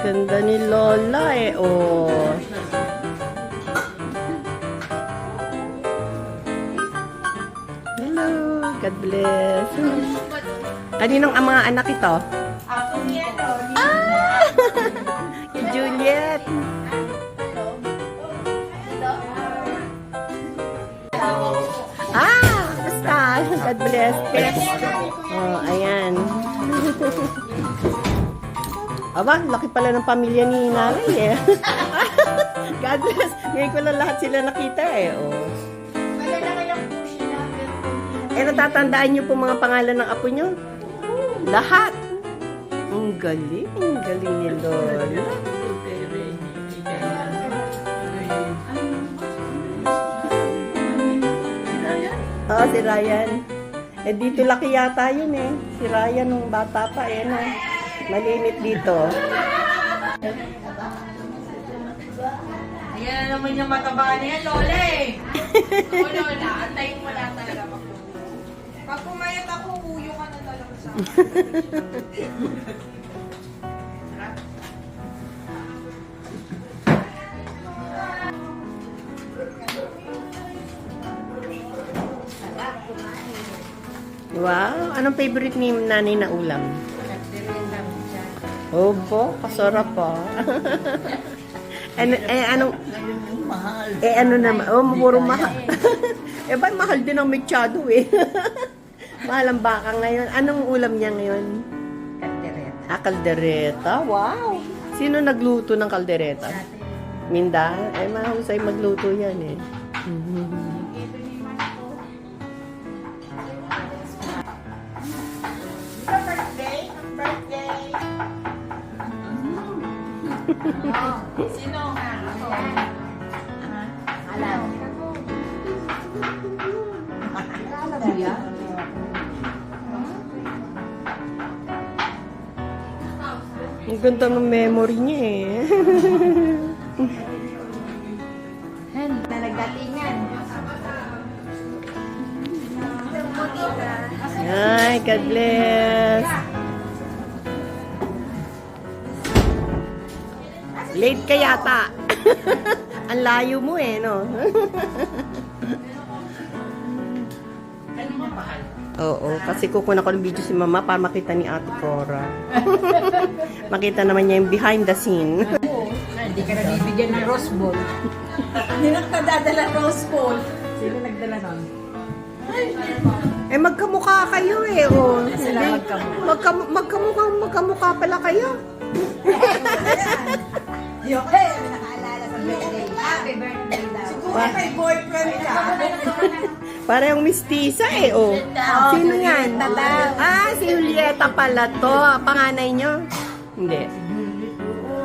Ganda ni Lola eh. Oh. Hello. God bless. Kaninong ang mga anak ito? Ako niya, no? Ah! Kay Juliet. Ah! Basta. God bless. Oh, ayan. Aba, laki pala ng pamilya ni Nanay eh. God bless. Ngayon ko lang lahat sila nakita eh. Oh. Malalaki lang po siya. Eh, natatandaan niyo po mga pangalan ng apo niyo? Lahat. Ang galing. Ang galing ni Lola. Oo, si Ryan. Eh, dito laki yata yun eh. Si Ryan nung bata pa eh, no? Malimit dito. Ayan na naman yung mataba niya, Lola eh. Oo, Lola. Antayin mo lang talaga pag pumayat ako, uyo ka na talaga sa akin. Wow, anong favorite ni Nanay na ulam? Opo, kasarap pa. ano naman? Oh, puro mahal. Eh, ba mahal din ang mechado eh. Mahal ang baka ngayon. Anong ulam niya ngayon? Kaldereta. Ah, kaldereta. Wow! Sino nagluto ng kaldereta? Minda? Eh, mahusay magluto yan eh. Birthday? Birthday? Sino nga? Ako. Alam. Alam mo yan? Ang ganda ng memory niya eh. Na nagdatingan. Ay, God bless. Late ka yata. Ang layo mo eh, no? Oo, kasi kukuha ko ng video si Mama para makita ni Ate Cora. Makita naman niya yung behind the scene. Hindi ka nabibigyan ng rose bowl. Hindi na nadadala rose bowl. Sino nagdala nun? Eh, magkamukha kayo eh, oh. Sila Magkamukha pala kayo. Yo, hey! Nakaalala sa birthday. Happy birthday daw. Siguro may boyfriend ka. Parang mistisa eh, oh. Sino yan? Ah, si Julieta pala to. Panganay nyo? Hindi.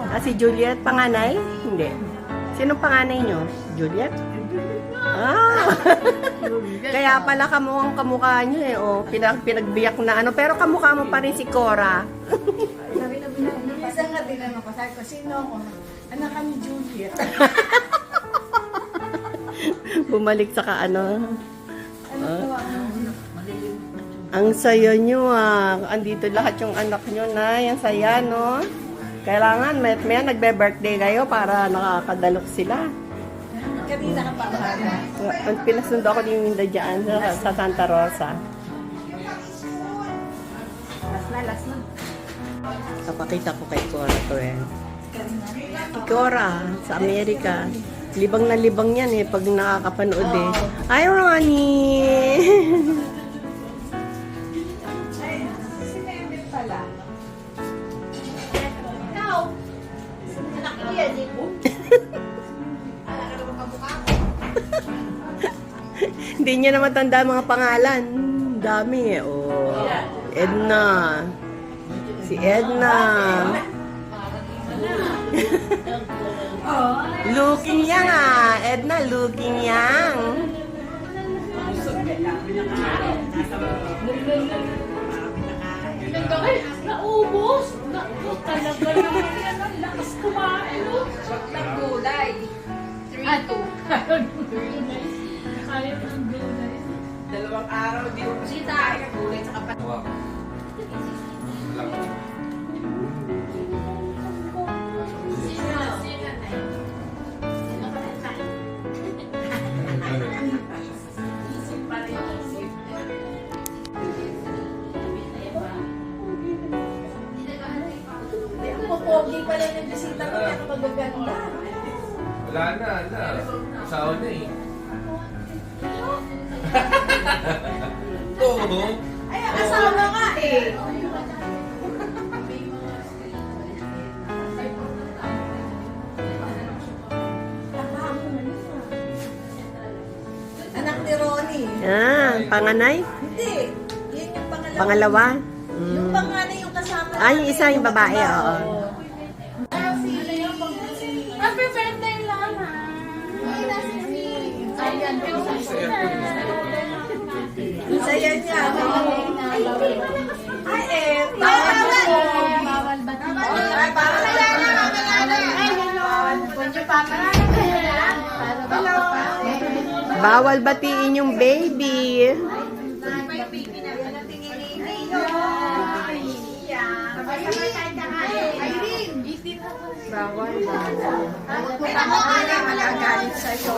Ah, si Juliet, panganay? Hindi. Sino panganay nyo? Juliet? Ah! Kaya pala kamukhang kamukha nyo eh, oh. Pinagbiyak na ano. Pero kamukha mo pa rin si Cora. Isa nga din ang mapasal ko. Sino ako? Anak ka ni Juliet. Bumalik sa kaano. Ang saya nyo ah. Andito lahat yung anak nyo na. Ang saya no. Kailangan may nagbe-birthday kayo para nakakadalok sila. Kanina ka pa ba? Pinasundo ako ni Minda dyan sa Santa Rosa. Last na. Kapakita ko kay Cora to eh. Si Cora sa Amerika. Libang na libang yan eh pag nakakapanood eh. Hi Ronnie! Si Mehmet pala. Ikaw! Anak ko yan eh. Alam ka naman kamukha ko. Hindi niya naman tanda mga pangalan. Dami eh. Oh. Edna. Si Edna. Looking yang ah. Edna, looking yang. Naubos! Talaga naman yan ang lakas kumain, no? Nagulay. 3-2. Kaya ng gulay. 2 araw, di ko kasi tayo nagulay sa kapatid. magaganda. Wala na. Asawa na eh. Oo. Ay, ang asawa nga eh. Anak ni Ronnie. Ah, panganay? Hindi. Yun yung pangalawa. Pangalawa? Yung Mm. panganay yung kasama Ah, yung isa, yung babae, oo. Happy birthday, Lola! Ayan, Saya niya. Ay, eh. bawal ba ito? Bawal batiin yung baby. Magagalit sa'yo.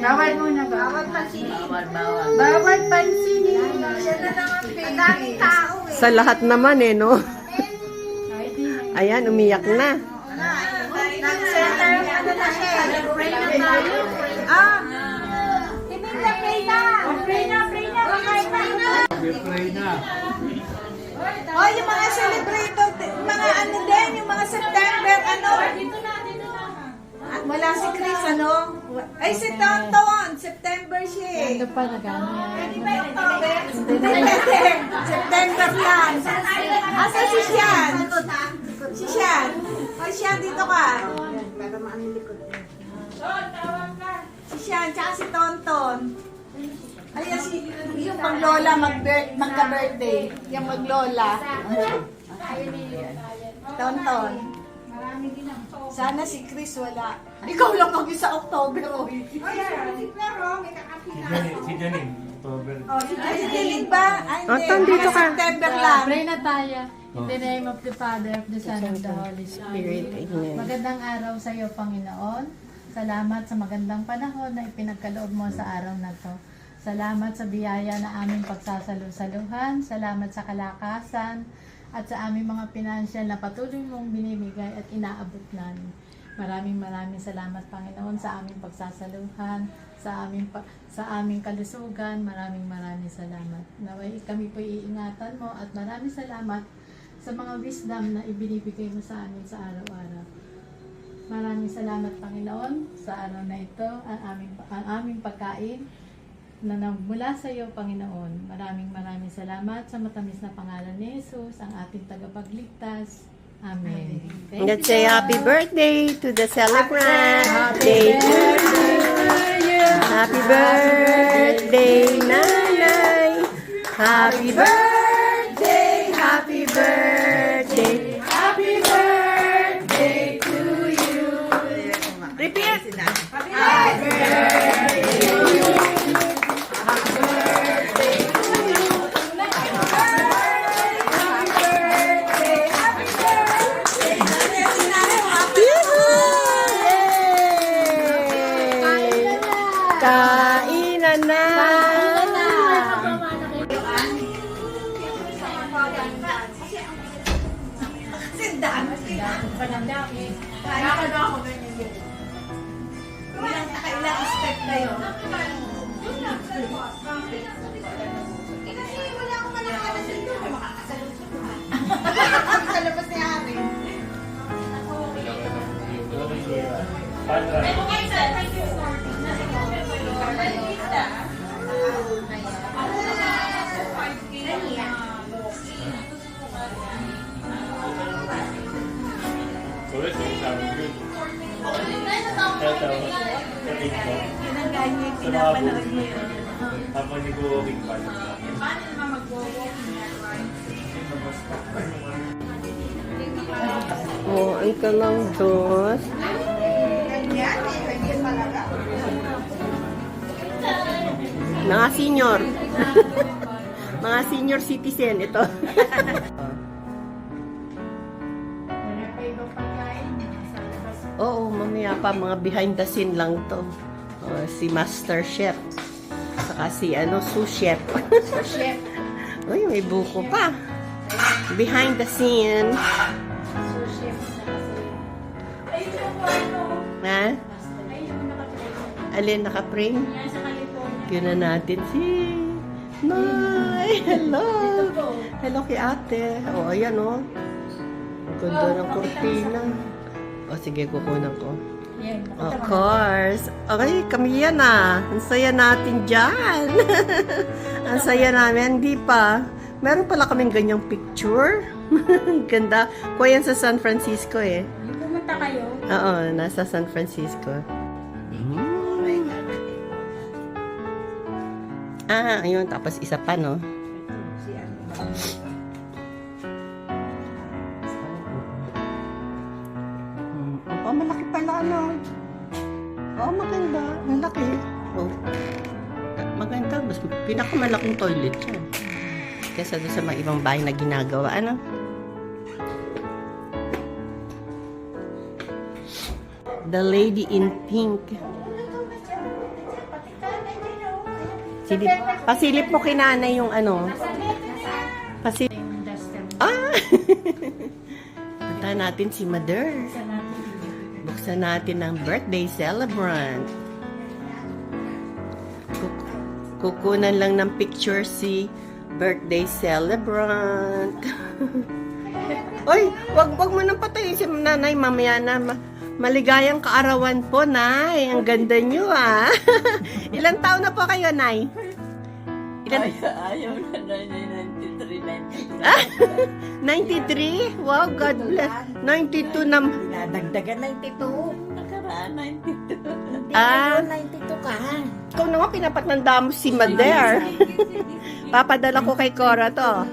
Bawal muna ba? Bawal pansinin. Daming tao eh. Sa lahat naman eh, no? Ayan, umiyak na. Nag-center, ano na siya? Pray na tayo. Ah! Pray na. Oh, yung mga celebrator, mga ano din, yung mga September, ano? At wala si Chris, ano? Ay, si Tonton, September siya eh. Ano pa nagano yan? Hindi ba yung October? Hindi, September lang. Asa si Sian? Si Sian. O, Sian, dito ka. Si Sian, tsaka si Tonton. Ayan, yung pag-lola magka-birthday. Yung mag-lola. Tonton. Sana si Chris wala. Ikaw lang mag-isa October, oy. Si Janine. October. Oh, si Janine ba? Ay, Oh, hindi. Ton, dito Mga ka. September lang. Pray na tayo. In the name of the Father, of the Son, of the Holy Spirit. Amen. Magandang araw sa iyo, Panginoon. Salamat sa magandang panahon na ipinagkaloob mo sa araw na to. Salamat sa biyaya na aming pagsasalusaluhan. Salamat sa kalakasan at sa aming mga pinansyal na patuloy mong binibigay at inaabot namin. Maraming salamat, Panginoon, sa aming pagsasaluhan, sa aming kalusugan. Maraming salamat. Naway kami po iingatan mo at maraming salamat sa mga wisdom na ibinibigay mo sa amin sa araw-araw. Maraming salamat, Panginoon, sa araw na ito, ang aming pagkain na nagmula sa iyo, Panginoon. Maraming salamat sa matamis na pangalan ni Jesus, ang ating tagapagligtas. Amen. Thank Let's you, say Lord. happy birthday to the celebrant. Happy birthday, Nanay. Happy birthday, happy birthday, happy birthday to you. Repeat. Kainan na! Sindan. Kaya ka na ako ganyan yun. Ilang step kayo? Kasi wala akong malakalan dito. Makakasalubong sa labas ni Ari. Pinapanood mo yun. Tapos nag-walking pa. Oh, ang kamang dos. Ganyan, ganyan talaga. Mga senior. Mga senior citizen ito. Wala pa ibang pagkain sa labas. Oo, mamaya pa, mga behind the scene lang to. Si Master Chef. Saka si sous chef. Chef. Uy, may buko pa. Behind the scene. Chef na kasi. Ayun yung ano. Ha? Ayun yung naka-frame. Alin naka-frame? Yan sa California. Yun na natin si Nay. Hello. Hello kay ate. O, ayan o. Ang ganda ng kurtina. O, sige, kukunan ko. Yan. Of course. Okay, kami yan ah. Ang saya natin dyan. Ang saya namin. Hindi pa. Meron pala kaming ganyang picture. Ang ganda. Kuya yan sa San Francisco eh. Pumunta kayo. Oo, nasa San Francisco. Ayun. Tapos isa pa, no? Si ano. Oh, malaki pala, ano? Oh, maganda. Malaki. Oh. Maganda. Mas pinakamalaking toilet yan. Kesa doon sa mga ibang bahay na ginagawa, ano? The Lady in Pink. Pasilip mo kay nanay yung ano. Pasilip. Yung duster. Ah! Punta natin si Mother. Buksan natin ang birthday celebrant. Kukunan lang ng picture si birthday celebrant. Oy, wag mo nang patayin si nanay mamaya na. Maligayang kaarawan po, Nay. Ang ganda nyo, ah. Ilang taon na po kayo, Nay? Ayaw na 93, 93? Wow, God bless. 92 na. Dinadagdagan 92. nakaraan 92. Ah. 92 ka. Ikaw naman, pinapatanda mo si Mother. Papadala ko kay Cora to.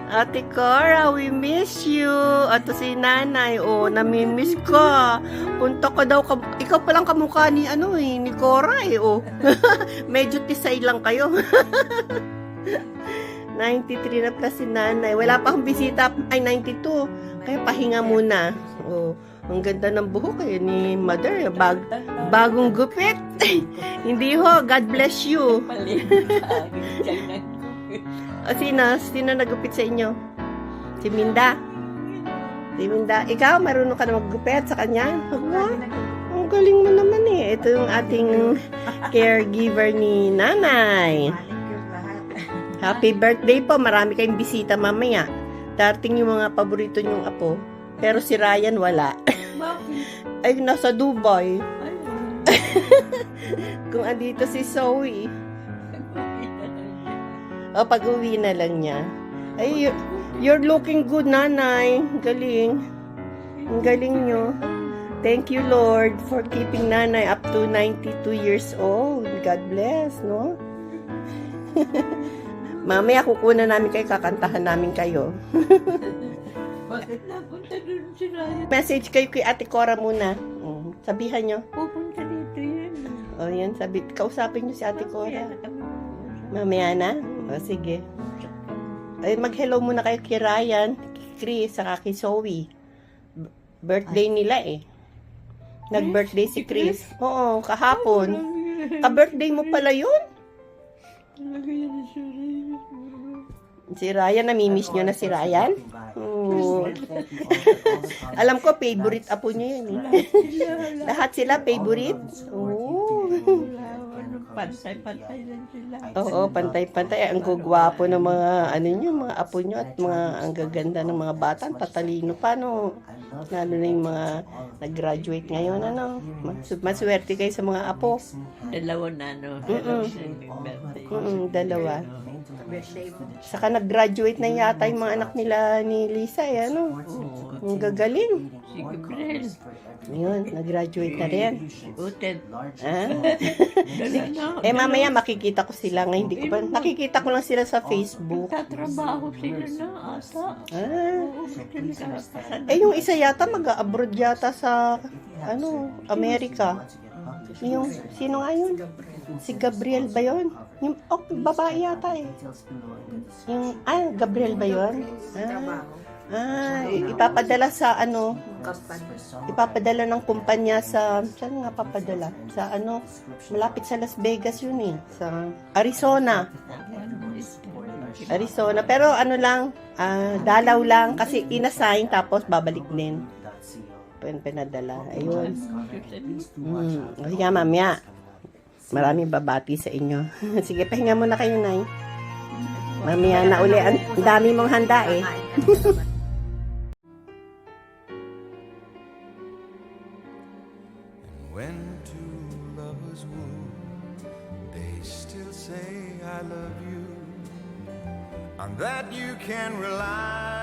Ate Cora, we miss you. At si nanay, namimiss ka. Punta ka daw, ikaw palang kamukha ni, ni Cora Medyo tisay lang kayo. 93 na plus si nanay. Wala pa akong bisita, 92. Kaya pahinga muna. Ang ganda ng buhok ni Mother. Bagong gupit. Hindi ho, God bless you. Sino nagupit sa inyo? Si Minda. Si Minda. Ikaw, marunong ka na maggupit sa kanya? Ang galing mo naman eh. Ito yung ating caregiver ni nanay. Happy birthday po. Marami kayong bisita mamaya. Darating yung mga paborito niyong apo. Pero si Ryan wala. Ay, nasa Dubai. Kung andito si Zoe. Pag-uwi na lang niya. Ay, you're looking good, nanay. Galing. Ang galing nyo. Thank you, Lord, for keeping nanay up to 92 years old. God bless, no? Mamaya kukunan namin kayo, kakantahan namin kayo. Bakit napunta doon si Ryan? Message kayo kay Ate Cora muna. Sabihan nyo. Pupunta dito yan. Yan, kausapin nyo si Ate Cora. Mamaya na? Sige. Ay, mag-hello muna kayo kay Ryan, kay Chris, saka kay Zoe. Birthday nila eh. Nag-birthday si Chris. Oo, kahapon. Ka-birthday mo pala yun? Si Ryan, namimiss nyo na si Ryan? Alam ko, favorite apo nyo yun eh. Lahat sila favorite? Pantay-pantay lang sila. Oo, pantay-pantay. Ang gugwapo ng mga, mga apo nyo at mga, ang gaganda ng mga bata. Ang tatalino pa, no? Lalo na yung mga nag-graduate ngayon, Maswerte kayo sa mga apo. Dalawa na, no? Dalawa. Saka nag-graduate na yata yung mga anak nila ni Lisa, Ang gagaling. Si Gabriel. Yun, nag-graduate na rin. Uted. Galing na. Mamaya makikita ko sila ngayon. Hindi ko pa, nakikita ko lang sila sa Facebook. Tatrabaho sila na ata. Yung isa yata mag-abroad yata sa Amerika. Yung sino nga yun? Si Gabriel ba yun? Yung babae yata eh. Yung Gabriel ba yun? Ipapadala sa ano? Ipapadala ng kumpanya sa, saan nga papadala? Sa ano? Malapit sa Las Vegas yun eh. Sa Arizona. Arizona. Pero ano lang, dalaw lang kasi inassign tapos babalik din. Pinadala. Ayun. Kasi nga mamaya, maraming babati sa inyo. Sige, pahinga muna kayo, Nay. Mamaya na uli. Ang dami mong handa eh. When two lovers woo, they still say I love you, and that you can rely